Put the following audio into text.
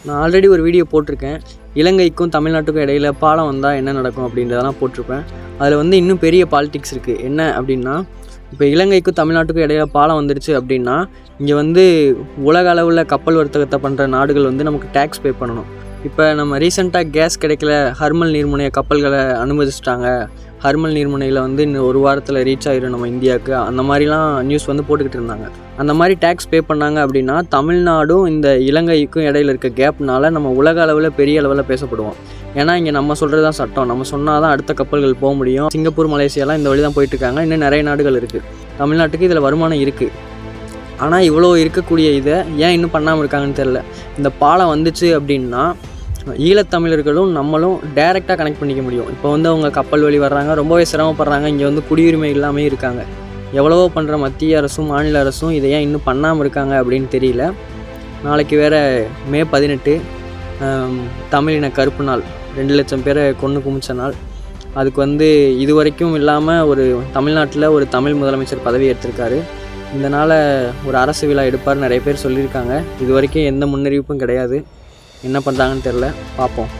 நான் ஆல்ரெடி ஒரு வீடியோ போட்டிருக்கேன். இலங்கைக்கும் தமிழ்நாட்டுக்கும் இடையில பாலம் வந்தால் என்ன நடக்கும் அப்படின்றதெல்லாம் போட்டிருப்பேன். அதில் வந்து இன்னும் பெரிய பாலிடிக்ஸ் இருக்குது. என்ன அப்படின்னா, இப்போ இலங்கைக்கும் தமிழ்நாட்டுக்கும் இடையில பாலம் வந்துடுச்சு அப்படின்னா, இங்கே வந்து உலக அளவில் கப்பல் வர்த்தகத்தை பண்ணுற நாடுகள் வந்து நமக்கு டேக்ஸ் பே பண்ணணும். இப்போ நம்ம ரீசெண்டாக கேஸ் கிடைக்கல, ஹர்மல் நீர்முனைய கப்பல்களை அனுமதிச்சிட்டாங்க, ஹர்மல் நீர்முனையில் வந்து இன்னும் ஒரு வாரத்தில் ரீச் ஆகிடும் நம்ம இந்தியாவுக்கு, அந்த மாதிரிலாம் நியூஸ் வந்து போட்டுக்கிட்டு இருந்தாங்க. அந்த மாதிரி டேக்ஸ் பே பண்ணாங்க அப்படின்னா தமிழ்நாடும் இந்த இலங்கைக்கும் இடையில இருக்க கேப்னால நம்ம உலக அளவில் பெரிய அளவில் பேசப்படுவோம். ஏன்னா இங்கே நம்ம சொல்கிறது தான் சட்டம், நம்ம சொன்னால் தான் அடுத்த கப்பல்கள் போக முடியும். சிங்கப்பூர், மலேசியாலாம் இந்த வழி தான் போயிட்டுருக்காங்க. இன்னும் நிறைய நாடுகள் இருக்குது. தமிழ்நாட்டுக்கு இதில் வருமானம் இருக்குது. ஆனால் இவ்வளோ இருக்கக்கூடிய இதை ஏன் இன்னும் பண்ணாமல் இருக்காங்கன்னு தெரில. இந்த பாலம் வந்துச்சு அப்படின்னா ஈழத்தமிழர்களும் நம்மளும் டைரெக்டாக கனெக்ட் பண்ணிக்க முடியும். இப்போ வந்து அவங்க கப்பல் வழி வர்றாங்க, ரொம்பவே சிரமப்படுறாங்க, இங்கே வந்து குடியுரிமை இல்லாமல் இருக்காங்க. எவ்வளவோ பண்ணுற மத்திய அரசும் மாநில அரசும் இதை ஏன் இன்னும் பண்ணாமல் இருக்காங்க அப்படின்னு தெரியல. நாளைக்கு வேறு மே 18 தமிழின கருப்பு நாள், 2 லட்சம் பேரை கொன்று குமிச்ச நாள். அதுக்கு வந்து இது வரைக்கும் இல்லாமல் ஒரு தமிழ்நாட்டில் ஒரு தமிழ் முதலமைச்சர் பதவி எடுத்திருக்காரு. இந்த நாளை ஒரு அரசு விழா எடுப்பார் நிறைய பேர் சொல்லியிருக்காங்க. இது வரைக்கும் எந்த முன்னறிவிப்பும் கிடையாது. என்ன பண்ணுறாங்கன்னு தெரில, பார்ப்போம்.